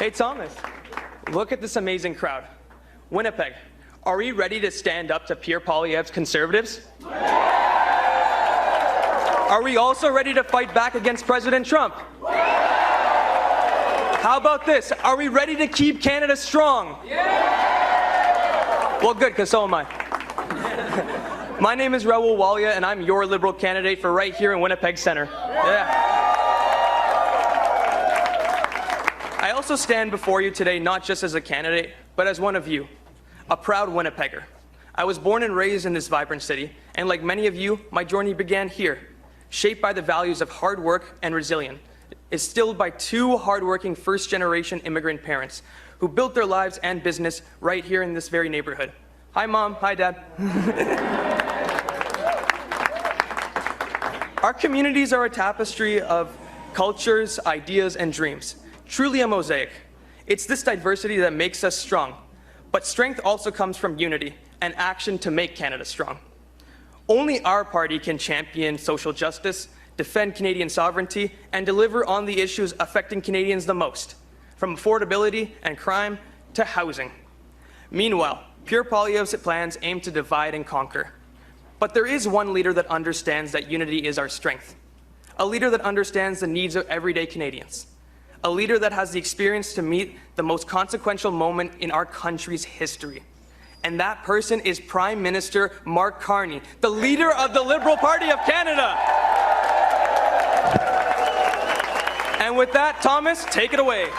Hey, Thomas, look at this amazing crowd. Winnipeg, are we ready to stand up to Pierre Poilievre's Conservatives? Are we also ready to fight back against President Trump? How about this? Are we ready to keep Canada strong? Well, good, because so am I. My name is Rahul Walia, and I'm your Liberal candidate for right here in Winnipeg Centre. Yeah. I also stand before you today not just as a candidate, but as one of you, a proud Winnipegger. I was born and raised in this vibrant city, and like many of you, my journey began here, shaped by the values of hard work and resilience, instilled by two hardworking first-generation immigrant parents who built their lives and business right here in this very neighborhood. Hi, Mom. Hi, Dad. Our communities are a tapestry of cultures, ideas, and dreams, truly a mosaic. It's this diversity that makes us strong, but strength also comes from unity and action to make Canada strong. Only our party can champion social justice, defend Canadian sovereignty, and deliver on the issues affecting Canadians the most, from affordability and crime to housing. Meanwhile, Pierre Poilievre's plans aim to divide and conquer. But there is one leader that understands that unity is our strength. A leader that understands the needs of everyday Canadians. A leader that has the experience to meet the most consequential moment in our country's history. And that person is Prime Minister Mark Carney, the leader of the Liberal Party of Canada. And with that, Thomas, take it away.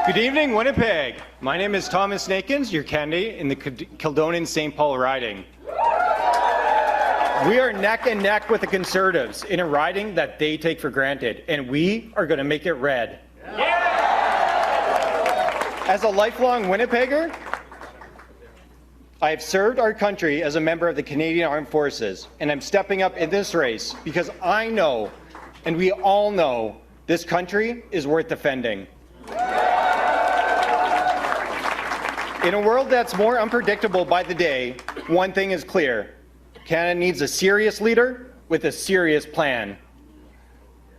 Good evening, Winnipeg. My name is Thomas Naaykens, your candidate in the Kildonan St. Paul riding. We are neck and neck with the Conservatives in a riding that they take for granted, and we are going to make it red. Yeah. As a lifelong Winnipegger, I have served our country as a member of the Canadian Armed Forces, and I'm stepping up in this race because I know, and we all know, this country is worth defending. In a world that's more unpredictable by the day, one thing is clear. Canada needs a serious leader with a serious plan.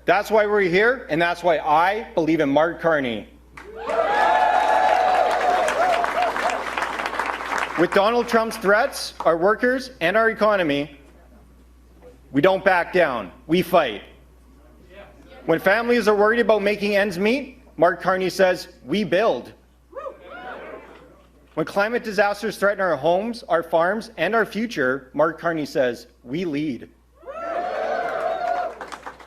That's why we're here, and that's why I believe in Mark Carney. With Donald Trump's threats, our workers, and our economy, we don't back down, we fight. When families are worried about making ends meet, Mark Carney says, we build. When climate disasters threaten our homes, our farms, and our future, Mark Carney says, we lead.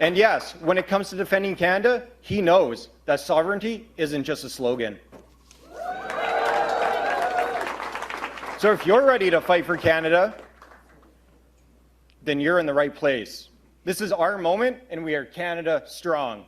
And yes, when it comes to defending Canada, he knows that sovereignty isn't just a slogan. So if you're ready to fight for Canada, then you're in the right place. This is our moment, and we are Canada strong.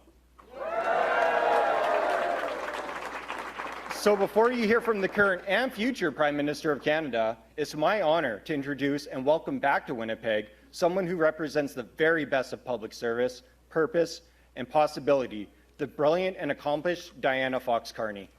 So before you hear from the current and future Prime Minister of Canada, it's my honor to introduce and welcome back to Winnipeg someone who represents the very best of public service, purpose, and possibility, the brilliant and accomplished Diana Fox Carney.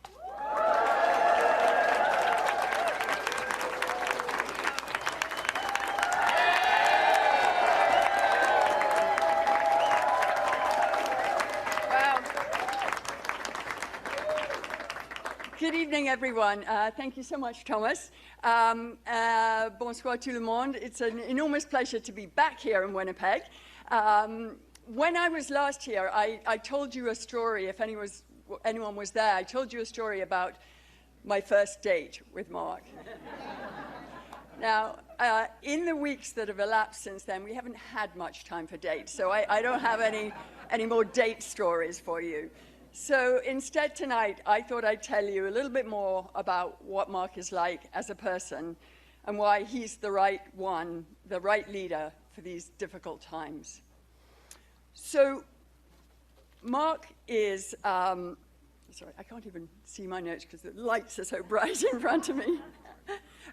Good evening, everyone. Thank you so much, Thomas. Bonsoir tout le monde. It's an enormous pleasure to be back here in Winnipeg. When I was last here, I told you a story, if anyone was there, I told you a story about my first date with Mark. Now, in the weeks that have elapsed since then, we haven't had much time for dates, so I don't have any more date stories for you. So instead tonight, I thought I'd tell you a little bit more about what Mark is like as a person and why he's the right one, the right leader for these difficult times. So Mark is, sorry, I can't even see my notes because the lights are so bright in front of me.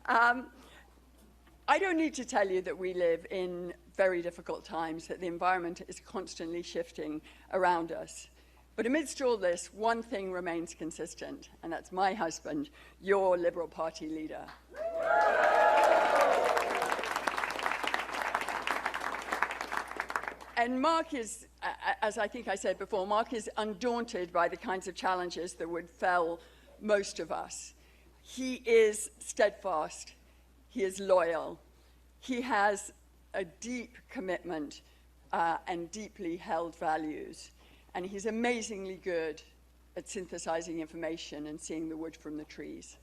I don't need to tell you that we live in very difficult times, that the environment is constantly shifting around us. But amidst all this, one thing remains consistent, and that's my husband, your Liberal Party leader. And Mark is, as I think I said before, Mark is undaunted by the kinds of challenges that would fell most of us. He is steadfast. He is loyal. He has a deep commitment and deeply held values. And he's amazingly good at synthesizing information and seeing the wood from the trees.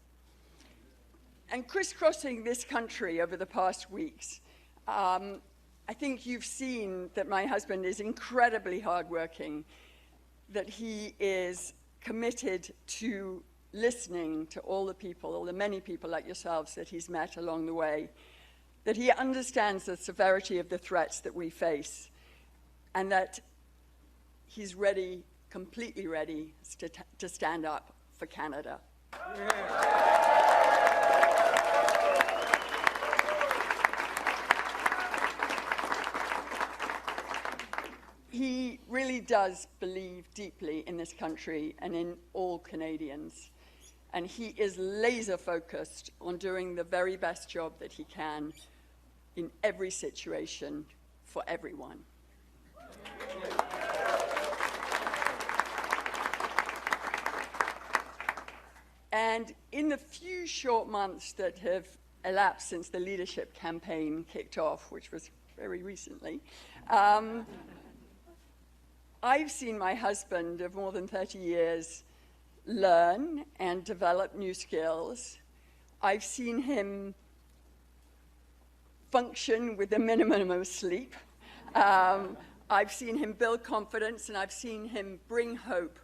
And crisscrossing this country over the past weeks, I think you've seen that my husband is incredibly hardworking, that he is committed to listening to all the people, all the many people like yourselves that he's met along the way, that he understands the severity of the threats that we face, and that he's ready, completely ready, to stand up for Canada. He really does believe deeply in this country and in all Canadians. And he is laser focused on doing the very best job that he can in every situation for everyone. And in the few short months that have elapsed since the leadership campaign kicked off, which was very recently, I've seen my husband of more than 30 years learn and develop new skills. I've seen him function with a minimum of sleep. I've seen him build confidence, and I've seen him bring hope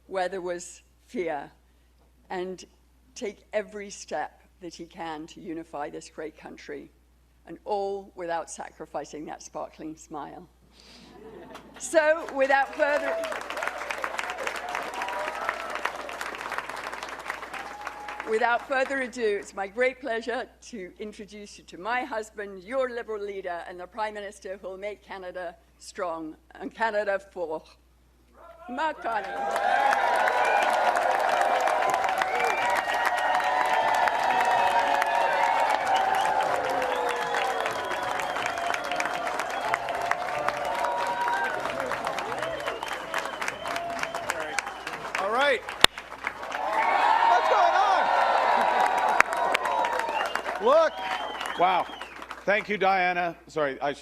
where there was fear, and take every step that he can to unify this great country, and all without sacrificing that sparkling smile. So, without further ado, it's my great pleasure to introduce you to my husband, your Liberal leader, and the Prime Minister who will make Canada strong and Canada for Mark Carney. Look! Wow. Thank you, Diana. Sorry, I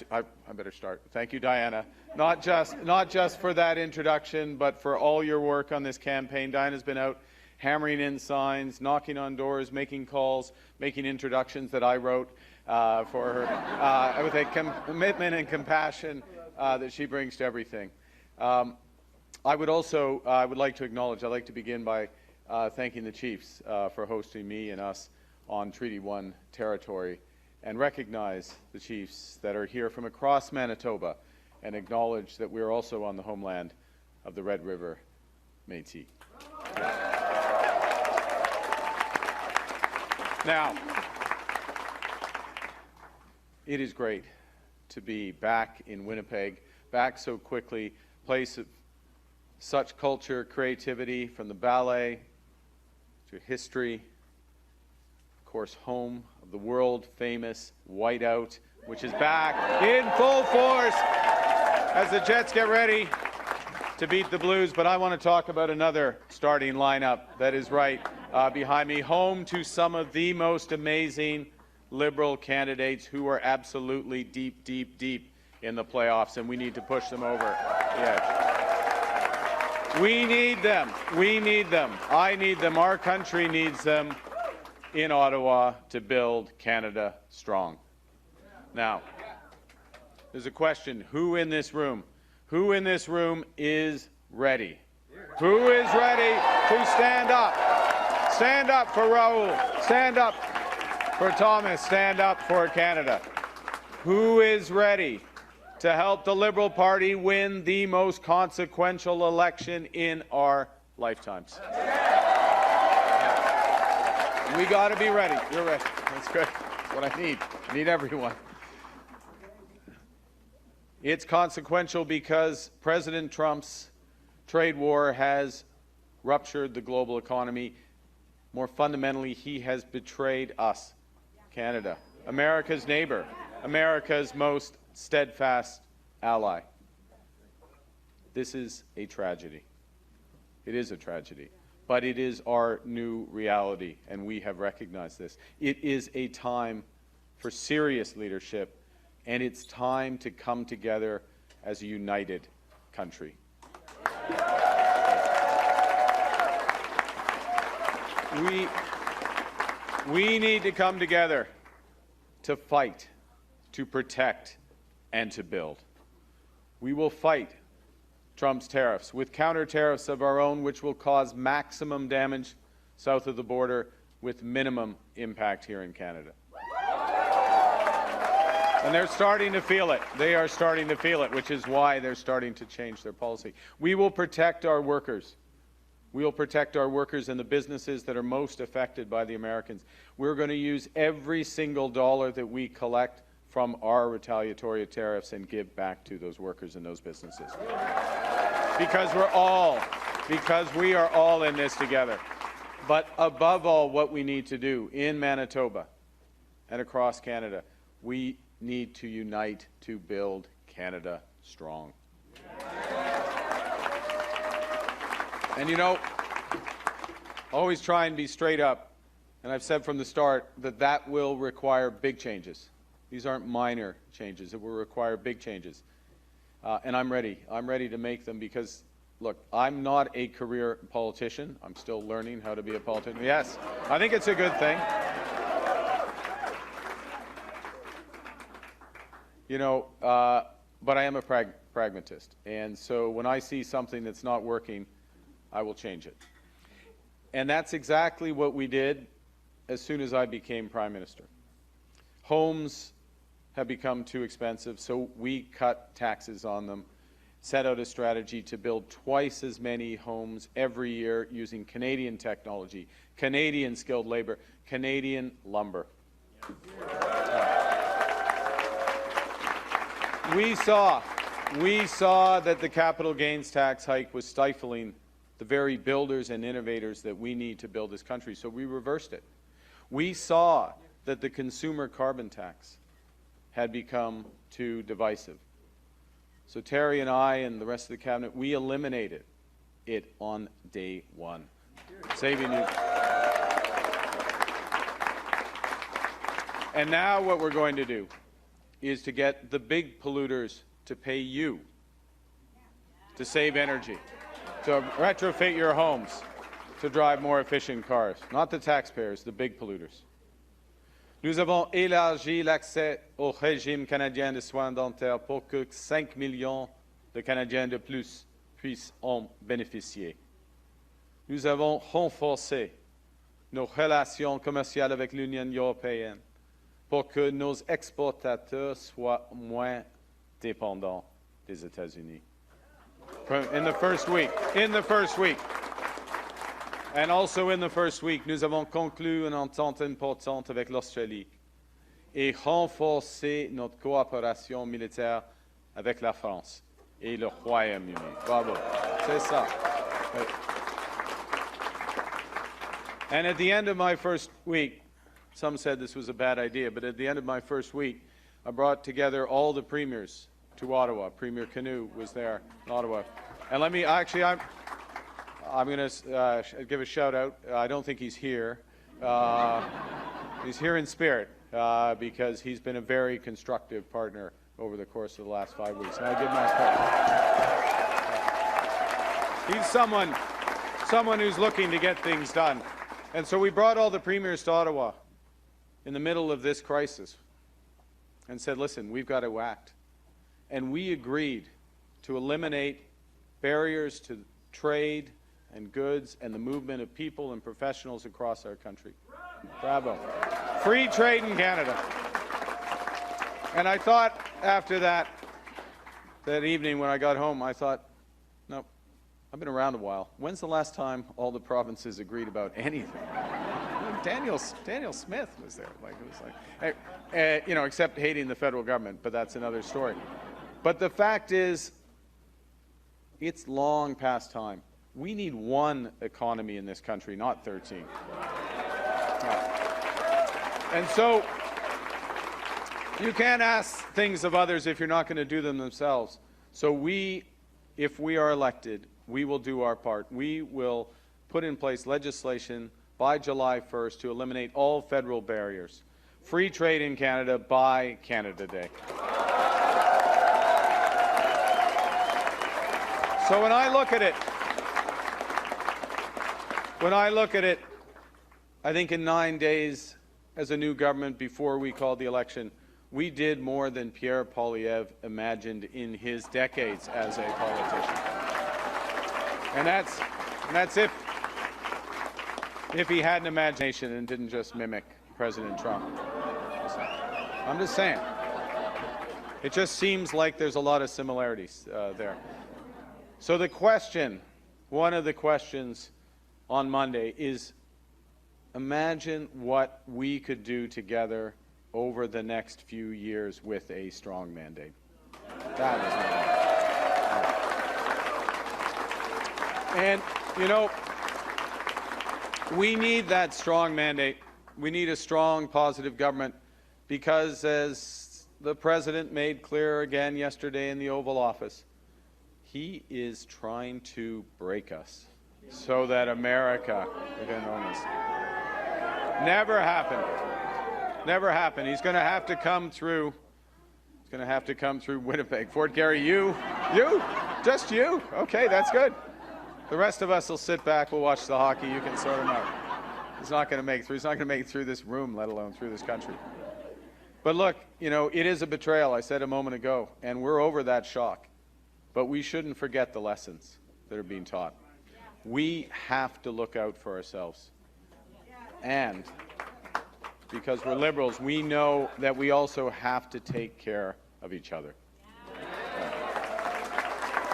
better start. Thank you, Diana. Not just for that introduction, but for all your work on this campaign. Diana's been out hammering in signs, knocking on doors, making calls, making introductions that I wrote for her, with a commitment and compassion that she brings to everything. I would like to acknowledge, I'd like to begin by thanking the Chiefs for hosting me and us on Treaty 1 territory, and recognize the Chiefs that are here from across Manitoba, and acknowledge that we're also on the homeland of the Red River Métis. Now, it is great to be back in Winnipeg, back so quickly, place of such culture, creativity, from the ballet to history, of course, home of the world-famous whiteout, which is back in full force as the Jets get ready to beat the Blues. But I want to talk about another starting lineup that is right behind me, home to some of the most amazing Liberal candidates who are absolutely deep, deep, deep in the playoffs, and we need to push them over the edge. We need them. We need them. I need them. Our country needs them in Ottawa to build Canada strong. Now, there's a question. Who in this room is ready? Who is ready to stand up? Stand up for Rahul. Stand up for Thomas. Stand up for Canada. Who is ready to help the Liberal Party win the most consequential election in our lifetimes? We got to be ready. You're ready. That's good. That's what I need. I need everyone. It's consequential because President Trump's trade war has ruptured the global economy. More fundamentally, he has betrayed us, Canada, America's neighbor, America's most steadfast ally. This is a tragedy. It is a tragedy. But it is our new reality, and we have recognized this. It is a time for serious leadership, and it's time to come together as a united country. We need to come together to fight, to protect, and to build. We will fight Trump's tariffs with counter tariffs of our own, which will cause maximum damage south of the border with minimum impact here in Canada. And they're starting to feel it. They are starting to feel it, which is why they're starting to change their policy. We will protect our workers. We will protect our workers and the businesses that are most affected by the Americans. We're going to use every single dollar that we collect from our retaliatory tariffs and give back to those workers and those businesses. Because we are all in this together. But above all, what we need to do in Manitoba and across Canada, we need to unite to build Canada strong. And you know, always try and be straight up. And I've said from the start that that will require big changes. These aren't minor changes. It will require big changes. And I'm ready. I'm ready to make them because, look, I'm not a career politician. I'm still learning how to be a politician. Yes, I think it's a good thing. You know, but I am a pragmatist. And so when I see something that's not working, I will change it. And that's exactly what we did as soon as I became Prime Minister. Homes have become too expensive, so we cut taxes on them, set out a strategy to build twice as many homes every year using Canadian technology, Canadian skilled labor, Canadian lumber. We saw that the capital gains tax hike was stifling the very builders and innovators that we need to build this country, so we reversed it. We saw that the consumer carbon tax had become too divisive. So Terry and I and the rest of the cabinet, we eliminated it on day one, saving you. And now what we're going to do is to get the big polluters to pay you to save energy, to retrofit your homes, to drive more efficient cars. Not the taxpayers, the big polluters. Nous avons élargi l'accès au régime canadien de soins dentaires pour que 5 millions de Canadiens de plus puissent en bénéficier. Nous avons renforcé nos relations commerciales avec l'Union européenne pour que nos exportateurs soient moins dépendants des États-Unis. In the first week. And also in the first week, nous avons conclu une entente importante avec l'Australie et renforcé notre coopération militaire avec la France et le Royaume-Uni. Bravo. C'est ça. And at the end of my first week, some said this was a bad idea, but at the end of my first week, I brought together all the premiers to Ottawa. Premier Canoe was there in Ottawa. And let me, actually, I'm going to give a shout out. I don't think he's here. He's here in spirit because he's been a very constructive partner over the course of the last 5 weeks. And I give my credit. He's someone who's looking to get things done. And so we brought all the premiers to Ottawa in the middle of this crisis and said, listen, we've got to act. And we agreed to eliminate barriers to trade and goods and the movement of people and professionals across our country. Bravo. Free trade in Canada. And I thought after that evening when I got home, I thought, no, I've been around a while. When's the last time all the provinces agreed about anything? Daniel Smith was there. Like, it was like, you know, except hating the federal government, but that's another story. But the fact is, it's long past time. We need one economy in this country, not 13. And so you can't ask things of others if you're not going to do them themselves. So we if we are elected, we will do our part. We will put in place legislation by July 1st to eliminate all federal barriers. Free trade in Canada by Canada Day. So when I look at it, I think in 9 days as a new government before we called the election, we did more than Pierre Poilievre imagined in his decades as a politician. And that's if he had an imagination and didn't just mimic President Trump. I'm just saying. It just seems like there's a lot of similarities there. So the question, one of the questions on Monday is, imagine what we could do together over the next few years with a strong mandate. That is my And, you know, we need that strong mandate. We need a strong, positive government because, as the President made clear again yesterday in the Oval Office, he is trying to break us so that America, we're going to own this. Never happened. Never happened. He's going to have to come through. He's going to have to come through Winnipeg. Fort Garry, you, just you. Okay, that's good. The rest of us will sit back. We'll watch the hockey. You can sort him out. He's not going to make it through. He's not going to make it through this room, let alone through this country. But look, you know, it is a betrayal. I said a moment ago, and we're over that shock. But we shouldn't forget the lessons that are being taught. We have to look out for ourselves. And because we're Liberals, we know that we also have to take care of each other.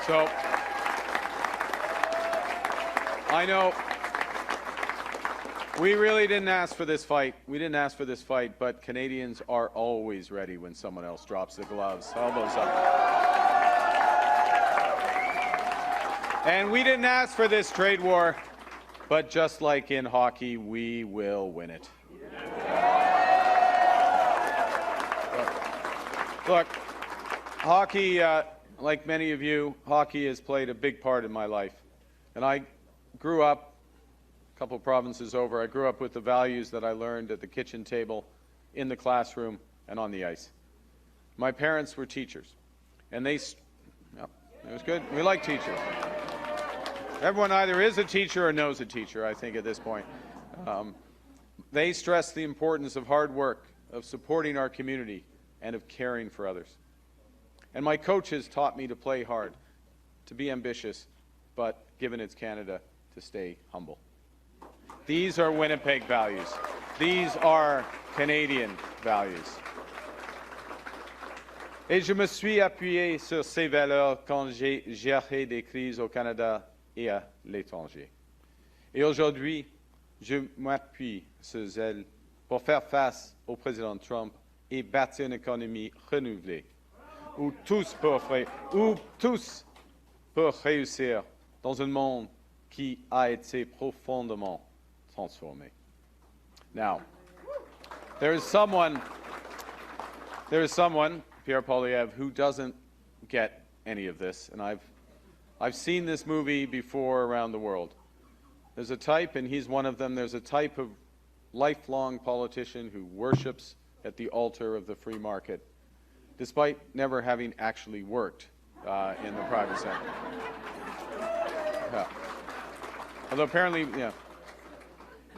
So I know we really didn't ask for this fight. We didn't ask for this fight, but Canadians are always ready when someone else drops the gloves. Elbows up. And we didn't ask for this trade war, but just like in hockey, we will win it. Look, hockey, like many of you, hockey has played a big part in my life. And I grew up, a couple of provinces over, I grew up with the values that I learned at the kitchen table, in the classroom, and on the ice. My parents were teachers, and it was good. We like teachers. Everyone either is a teacher or knows a teacher, I think, at this point. They stress the importance of hard work, of supporting our community, and of caring for others. And my coaches taught me to play hard, to be ambitious, but, given it's Canada, to stay humble. These are Winnipeg values. These are Canadian values. Et je me suis appuyé sur ces valeurs quand j'ai géré des crises au Canada et à l'étranger. Et aujourd'hui, je m'appuie sur elles pour faire face au président Trump et bâtir une économie renouvelée, où tous peuvent réussir dans un monde qui a été profondément transformé. Now, there is someone, Pierre Poilievre, who doesn't get any of this, and I've seen this movie before around the world. There's a type, and he's one of them, there's a type of lifelong politician who worships at the altar of the free market, despite never having actually worked in the private sector. Yeah. Although apparently,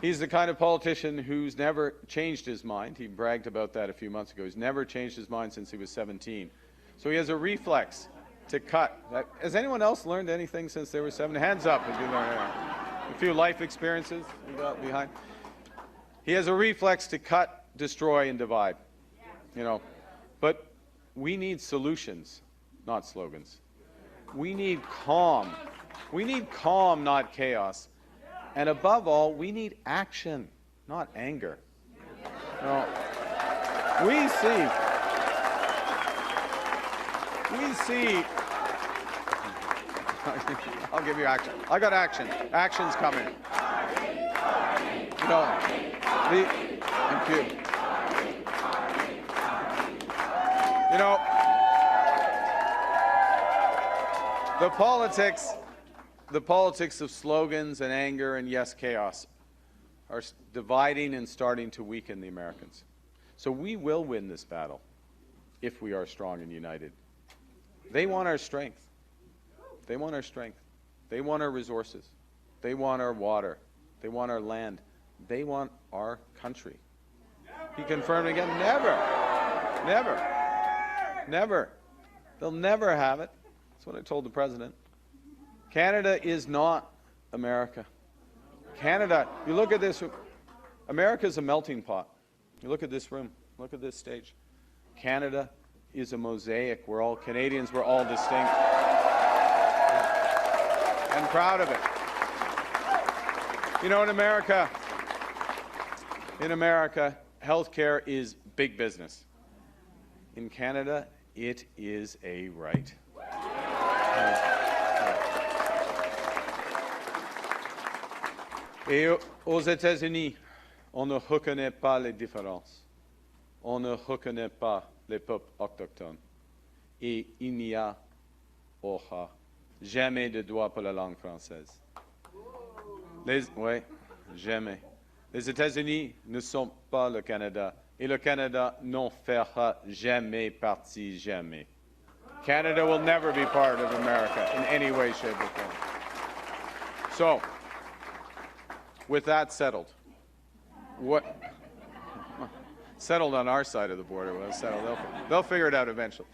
he's the kind of politician who's never changed his mind. He bragged about that a few months ago. He's never changed his mind since he was 17. So he has a reflex to cut. Has anyone else learned anything since they were 7? Hands up if you learned a few life experiences you got behind. He has a reflex to cut, destroy, and divide. But we need solutions, not slogans. We need calm. We need calm, not chaos. And above all, we need action, not anger. We see. I'll give you action. I got action. Action's coming. Thank you. the politics of slogans and anger and yes, chaos are dividing and starting to weaken the Americans. So we will win this battle if we are strong and united. They want our strength. They want our strength. They want our resources. They want our water. They want our land. They want our country. He confirmed again, never, never, never. They'll never have it. That's what I told the president. Canada is not America. Canada, you look at this, America's a melting pot. You look at this room, look at this stage. Canada is a mosaic. We're all Canadians, we're all distinct. And proud of it. You know, in America, healthcare is big business. In Canada, it is a right. Et aux États-Unis, on ne reconnaît pas les différences. On ne reconnaît pas les peuples autochtones. Et il n'y aura jamais de droit pour la langue française. Oui, jamais. Les États-Unis ne sont pas le Canada. Et le Canada n'en fera jamais partie, jamais. Canada will never be part of America in any way, shape, or form. So, with that settled, settled on our side of the border, well, settled. They'll figure it out eventually.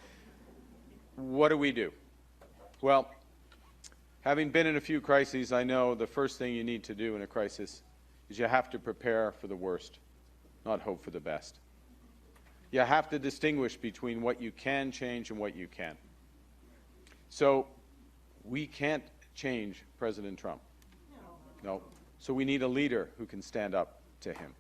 What do? Well, having been in a few crises, I know the first thing you need to do in a crisis is you have to prepare for the worst, not hope for the best. You have to distinguish between what you can change and what you can't. So we can't change President Trump. No. So we need a leader who can stand up to him.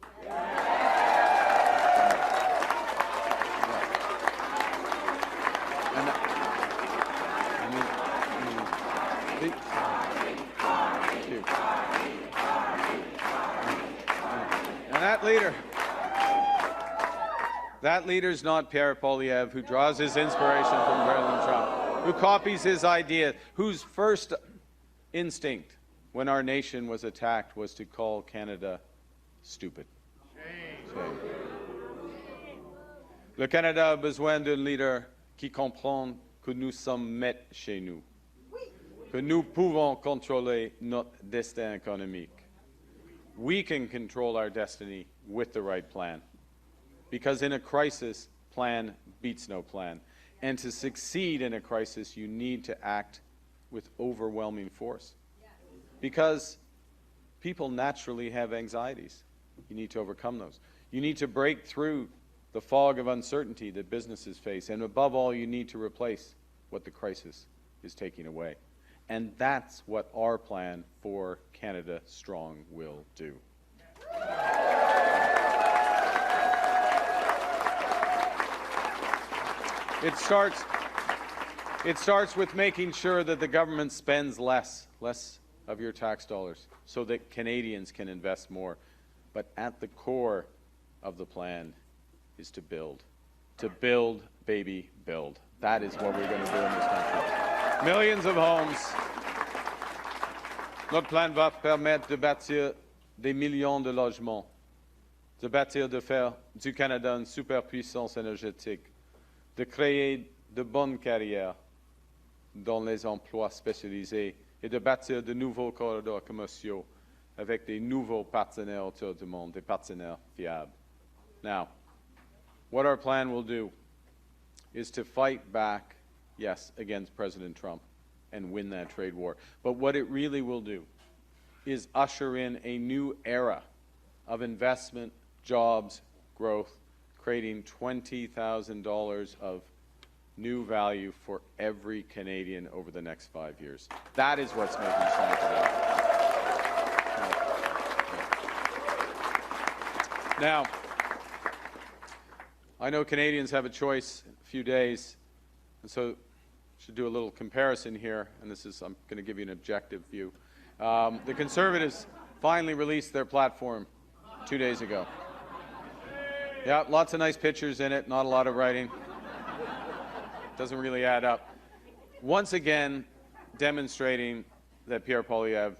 And that leader's not Pierre Poilievre, who draws his inspiration from President Trump, who copies his idea, whose first instinct when our nation was attacked was to call Canada stupid. Shame. Le Canada a besoin d'un leader qui comprend que nous sommes maîtres chez nous, que nous pouvons contrôler notre destin économique. We can control our destiny with the right plan. Because in a crisis, plan beats no plan. And to succeed in a crisis, you need to act with overwhelming force. Because people naturally have anxieties. You need to overcome those. You need to break through the fog of uncertainty that businesses face. And above all, you need to replace what the crisis is taking away. And that's what our plan for Canada Strong will do. It starts with making sure that the government spends less of your tax dollars so that Canadians can invest more. But at the core of the plan is to build. To build, baby, build. That is what we're going to do in this country. Millions of homes. Notre plan va permettre de bâtir des millions de logements, de faire du Canada une superpuissance énergétique, de créer de bonnes carrières dans les emplois spécialisés et de bâtir de nouveaux corridors commerciaux avec des nouveaux partenaires autour du monde, des partenaires fiables. Now, what our plan will do is to fight back, yes, against President Trump and win that trade war. But what it really will do is usher in a new era of investment, jobs, growth, creating $20,000 of new value for every Canadian over the next 5 years. That is what's making sense today. Now, I know Canadians have a choice in a few days, and so I should do a little comparison here, and this is, I'm going to give you an objective view. The Conservatives finally released their platform 2 days ago. Yeah, lots of nice pictures in it, not a lot of writing. Doesn't really add up. Once again, demonstrating that Pierre Poilievre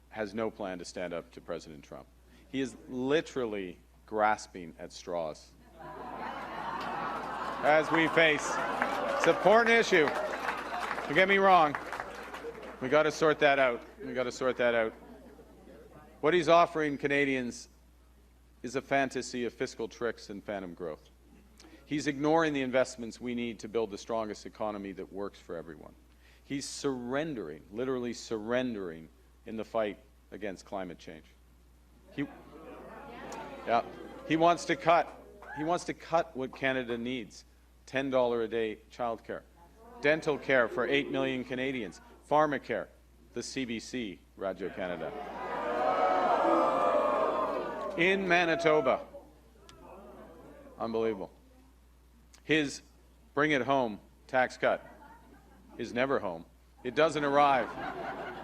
has no plan to stand up to President Trump. He is literally grasping at straws as we face. It's an important issue. Don't get me wrong. We got to sort that out. We got to sort that out. What he's offering Canadians is a fantasy of fiscal tricks and phantom growth. He's ignoring the investments we need to build the strongest economy that works for everyone. He's surrendering, literally surrendering, in the fight against climate change. He wants to cut what Canada needs: $10 a day childcare, dental care for 8 million Canadians, pharmacare, the CBC, Radio-Canada. In Manitoba, unbelievable. His bring it home tax cut is never home. It doesn't arrive.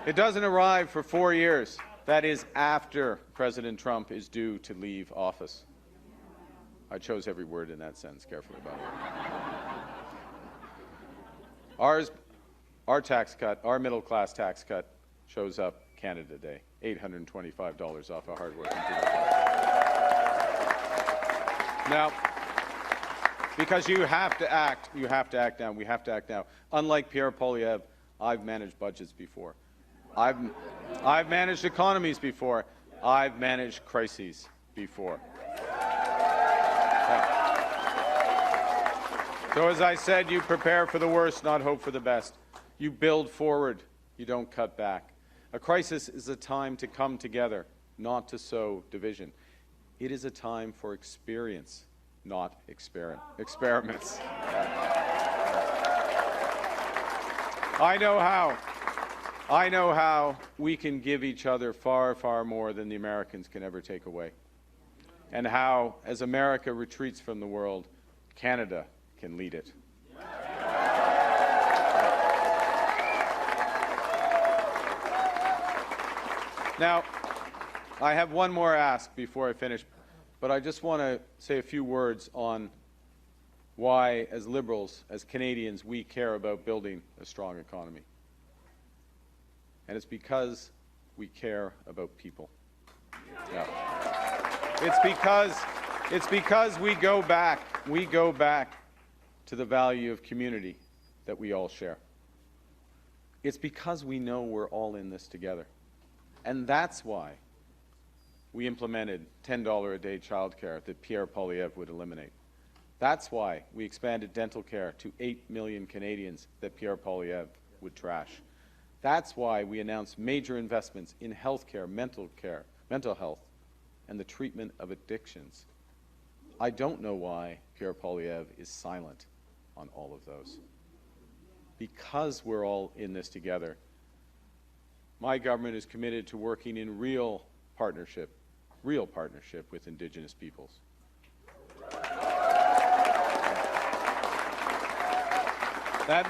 It doesn't arrive for 4 years. That is after President Trump is due to leave office. I chose every word in that sentence carefully, by the way. Our tax cut, our middle-class tax cut, shows up Canada Day, $825 off a hard-working people. Now, because you have to act now. We have to act now. Unlike Pierre Poilievre, I've managed budgets before. I've managed economies before. I've managed crises before. So as I said, you prepare for the worst, not hope for the best. You build forward. You don't cut back. A crisis is a time to come together, not to sow division. It is a time for experience, not experiments. I know how we can give each other far, far more than the Americans can ever take away. And how, as America retreats from the world, Canada can lead it. Now, I have one more ask before I finish, but I just want to say a few words on why, as Liberals, as Canadians, we care about building a strong economy. And it's because we care about people. Yeah. It's because we go back to the value of community that we all share. It's because we know we're all in this together. And that's why we implemented $10 a day childcare that Pierre Poilievre would eliminate. That's why we expanded dental care to 8 million Canadians that Pierre Poilievre would trash. That's why we announced major investments in healthcare, mental health, and the treatment of addictions. I don't know why Pierre Poilievre is silent on all of those. Because we're all in this together, my government is committed to working in real partnership with Indigenous peoples. That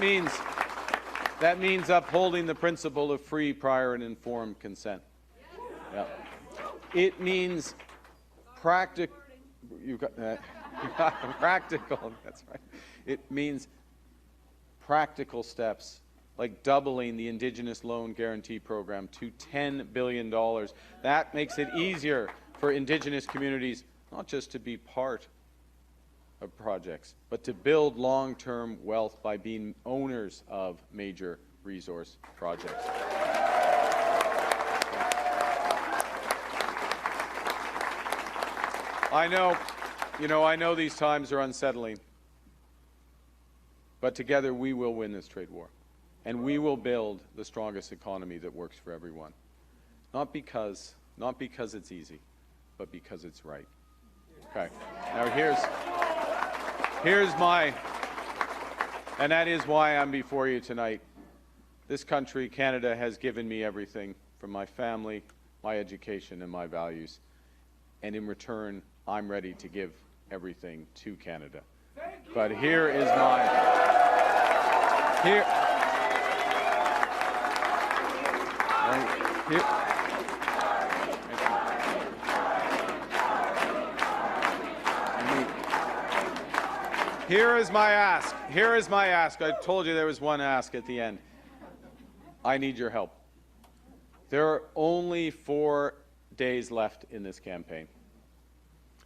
means upholding the principle of free, prior, and informed consent. Yeah. It means practical. That's right. It means practical steps like doubling the Indigenous Loan Guarantee Program to $10 billion. That makes it easier for Indigenous communities not just to be part of projects, but to build long-term wealth by being owners of major resource projects. I know these times are unsettling, but together we will win this trade war. And we will build the strongest economy that works for everyone. Not because it's easy, but because it's right. Okay. Now and that is why I'm before you tonight. This country, Canada, has given me everything from my family, my education, and my values. And in return, I'm ready to give everything to Canada. But here is Here is my ask. I told you there was one ask at the end. I need your help. There are only 4 days left in this campaign.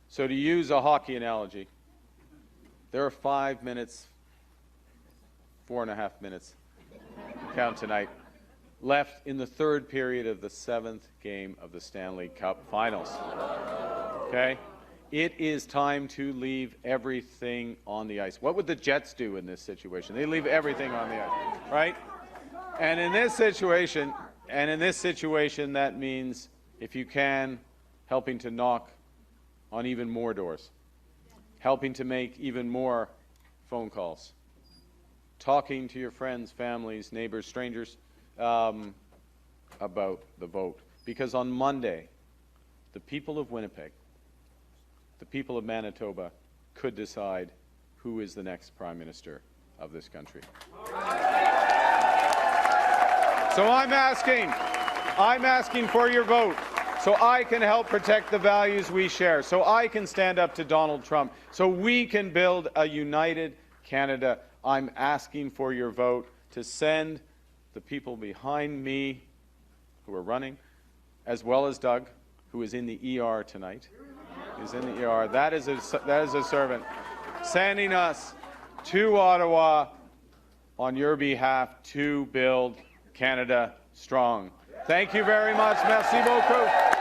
So to use a hockey analogy, there are 5 minutes, 4.5 minutes, count tonight, left in the third period of the 7th game of the Stanley Cup Finals. Okay? It is time to leave everything on the ice. What would the Jets do in this situation? They leave everything on the ice, right? And in this situation, that means, if you can, helping to knock on even more doors, helping to make even more phone calls, talking to your friends, families, neighbors, strangers about the vote. Because on Monday, the people of Winnipeg, the people of Manitoba, could decide who is the next Prime Minister of this country. So I'm asking for your vote, so I can help protect the values we share, so I can stand up to Donald Trump, so we can build a united Canada. I'm asking for your vote to send the people behind me who are running, as well as Doug, who is in the ER tonight. He's in the ER. That is a servant sending us to Ottawa on your behalf to build Canada strong. Thank you very much. Merci beaucoup.